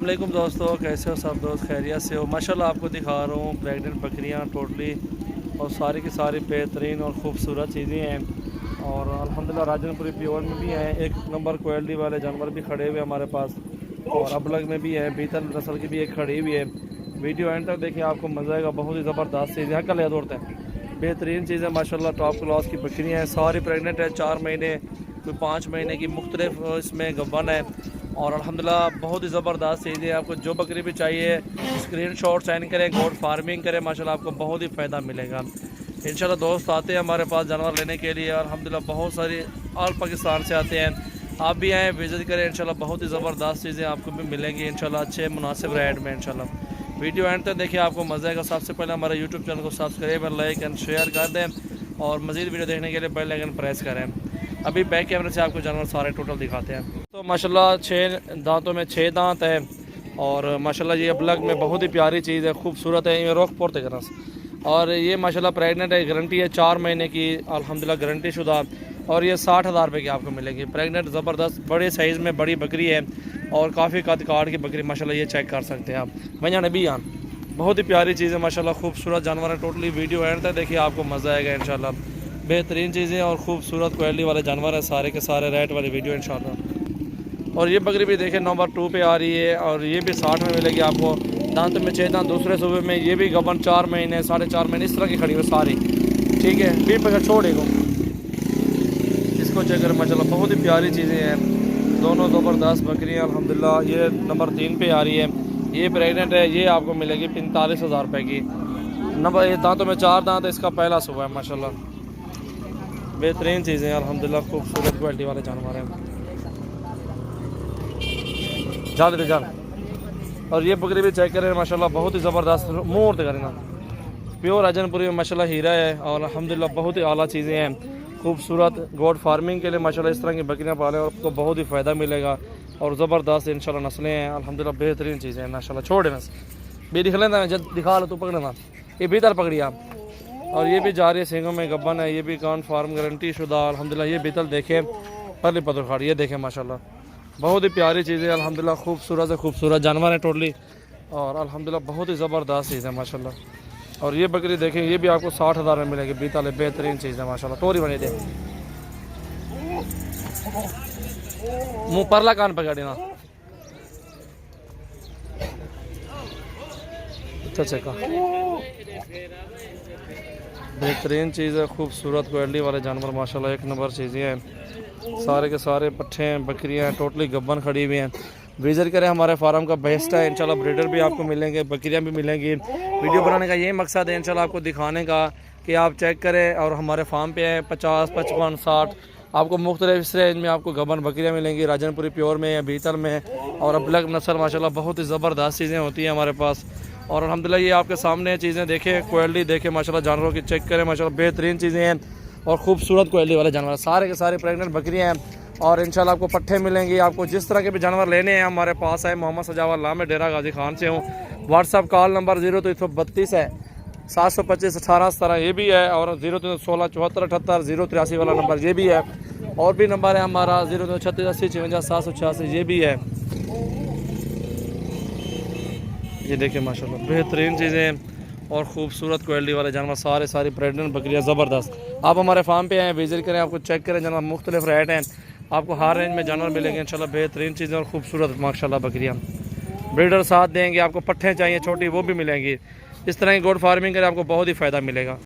वालेकुम दोस्तों, कैसे हो सब दोस्त? खैरियत से हो? माशाल्लाह आपको दिखा रहा हूँ प्रेग्नेंट बकरियाँ टोटली, और सारी की सारी बेहतरीन और ख़ूबसूरत चीज़ें हैं। और अल्हम्दुलिल्लाह राजनपुरी प्योर में भी हैं, एक नंबर क्वालिटी वाले जानवर भी खड़े हुए हमारे पास, और अबलग में भी है, बीतल नस्ल की भी एक खड़ी हुई है। वीडियो एंड तक देखिए, आपको मज़ा आएगा। बहुत ही ज़बरदस्त चीज़ें हैं, कल दौड़ते हैं, बेहतरीन चीज़ें माशाल्लाह। टॉप क्लास की बकरियाँ हैं, सारी प्रेगनेंट है, 4 महीने कोई 5 महीने की, मुख्तलिफ इसमें गब्बन है। और अल्हम्दुलिल्लाह बहुत ही ज़बरदस्त चीज़ है। आपको जो बकरी भी चाहिए स्क्रीनशॉट सेंड करें, गोट फार्मिंग करें, माशाल्लाह आपको बहुत ही फ़ायदा मिलेगा। इंशाल्लाह दोस्त आते हैं हमारे पास जानवर लेने के लिए, और अल्हम्दुलिल्लाह बहुत सारी ऑल पाकिस्तान से आते हैं। आप भी आएँ, विज़िट करें, इंशाल्लाह बहुत ही ज़बरदस्त चीज़ें आपको भी मिलेंगी इंशाल्लाह, अच्छे मुनासिब रेट में इंशाल्लाह। वीडियो एंड तक देखिए, आपको मज़ा आएगा। सबसे पहले हमारे यूट्यूब चैनल को सब्सक्राइब और लाइक एंड शेयर कर दें, और मज़ीद वीडियो देखने के लिए बेल आइकन प्रेस करें। अभी बैक कैमरे से आपको जानवर सारे टोटल दिखाते हैं। तो माशाल्लाह 6 दांतों में 6 दांत है, और माशाल्लाह ये अबलग में बहुत ही प्यारी चीज़ है, खूबसूरत है। ये रोक पोरते करना, और ये माशाल्लाह प्रेग्नेंट है, गारंटी है 4 महीने की अल्हम्दुलिल्लाह गारंटी शुदा। और ये 60,000 रुपये की आपको मिलेगी। प्रेग्नेंट ज़बरदस्त बड़े साइज़ में बड़ी बकरी है, और काफ़ी कद काट की बकरी माशाल्लाह, ये चेक कर सकते हैं आप। भैया नबी यान बहुत ही प्यारी चीज़ है माशाल्लाह, खूबसूरत जानवर है टोटली। वीडियो एंड तक देखिए, आपको मज़ा आएगा इंशाल्लाह। बेहतरीन चीज़ें और खूबसूरत क्वालिटी वाले जानवर है, सारे के सारे रेट वाली वीडियो इंशाल्लाह। और ये बकरी भी देखें नंबर 2 पे आ रही है, और ये भी 60 में मिलेगी आपको। दांत में 6 दांत, दूसरे सूबे में। ये भी गबन 4 महीने 4.5 महीने इस तरह की खड़ी हुई सारी, ठीक है। भी पकड़ छोड़ेगा, इसको चेक कर माशाल्लाह, बहुत ही प्यारी चीज़ें हैं, दोनों ज़बरदस्त बकरियाँ अल्हम्दुलिल्लाह। ये नंबर 3 पे आ रही है, ये प्रेग्नेंट है, ये आपको मिलेगी 45,000 रुपये की। नंबर ये दांतों में 4 दांत है, इसका पहला सूबा है माशाल्लाह। बेहतरीन चीज़ें हैं अल्हम्दुलिल्लाह, खूबसूरत क्वालिटी वाले जानवर हैं। जाल दे जाल। और ये बकरी भी चेक करें माशाल्लाह, बहुत ही ज़बरदस्त मूर्त करें ना, प्योर राजनपुरी में माशाल्लाह हीरा है, और अल्हम्दुलिल्लाह बहुत ही आला चीज़ें हैं, खूबसूरत। गोट फार्मिंग के लिए माशाल्लाह इस तरह की बकरियाँ पालें, और आपको बहुत ही फ़ायदा मिलेगा, और ज़बरदस्त इंशाल्लाह नस्लें हैं अल्हम्दुलिल्लाह, बेहतरीन चीज़ें हैं माशाल्लाह। छोड़ देना भी दिख लेना, जब दिखा लो तो पकड़ना, ये भीतर पकड़ी आप। और ये भी जा रही है, सिंगों में गब्बन है, ये भी कान फार्म गारंटी शुदा अल्हम्दुलिल्लाह। ये बीतल देखें, परली पत्थर खाड़ी, ये देखें माशाल्लाह, बहुत ही प्यारी चीज़ें अल्हम्दुलिल्लाह, खूबसूरत से खूबसूरत जानवर है टोटली, और अल्हम्दुलिल्लाह बहुत ही ज़बरदस्त चीज़ है माशाल्लाह। और ये बकरी देखें, ये भी आपको 60,000 में मिलेगी, बीतल है, बेहतरीन चीज़ है माशाल्लाह। तोरी बनी दे मुँह परला कान पकड़ी ना, अच्छा का बेहतरीन चीज़ है, खूबसूरत क्वालिटी वाले जानवर माशाल्लाह, एक नंबर चीज़ें हैं, सारे के सारे पट्ठे हैं, बकरियां हैं, टोटली गब्बन खड़ी हुई हैं। विजिट करें, हमारे फार्म का बेस्ट है इंशाल्लाह, ब्रीडर भी आपको मिलेंगे, बकरियां भी मिलेंगी। वीडियो बनाने का यही मकसद है इंशाल्लाह, आपको दिखाने का कि आप चेक करें, और हमारे फार्म पे हैं 50, 55, 60 आपको मुख्तलिफ इस रेंज में आपको गब्बन बकरियाँ मिलेंगी, राजनपुरी प्योर में या बीतल में, और अबलग नस्ल माशाल्लाह, बहुत ही ज़बरदस्त चीज़ें होती हैं हमारे पास। और अल्हम्दुलिल्लाह ये आपके सामने चीज़ें देखें, क्वालिटी देखें माशाल्लाह, जानवरों की चेक करें माशाल्लाह, बेहतरीन चीज़ें हैं, और खूबसूरत क्वालिटी वाले जानवर, सारे के सारे प्रेग्नेंट बकरियाँ हैं। और इंशाल्लाह आपको पट्ठे मिलेंगे, आपको जिस तरह के भी जानवर लेने हैं हमारे पास है। मोहम्मद सजावल्लाह, मैं डेरा गाजी खान से हूँ। व्हाट्सअप कॉल नंबर 0332 है 725 18 17, ये भी है, और 0316 74 78 083 वाला नंबर ये भी है, और भी नंबर है हमारा 0336 80 56 786, ये भी है। ये देखिए माशाल्लाह, बेहतरीन चीज़ें और ख़ूबसूरत क्वालिटी वाले जानवर, सारे सारी प्रेग्नेंट बकरियाँ ज़बरदस्त। आप हमारे फार्म पे आएँ, विजिट करें, आपको चेक करें जानवर, मुख्तलिफ रेट हैं, आपको हर रेंज में जानवर मिलेंगे इंशाल्लाह, बेहतरीन चीज़ें और ख़ूबसूरत माशाल्लाह बकरियाँ। ब्रीडर साथ देंगे, आपको पट्ठे चाहिए छोटी वो भी मिलेंगी। इस तरह की गोट फार्मिंग करें, आपको बहुत ही फ़ायदा मिलेगा।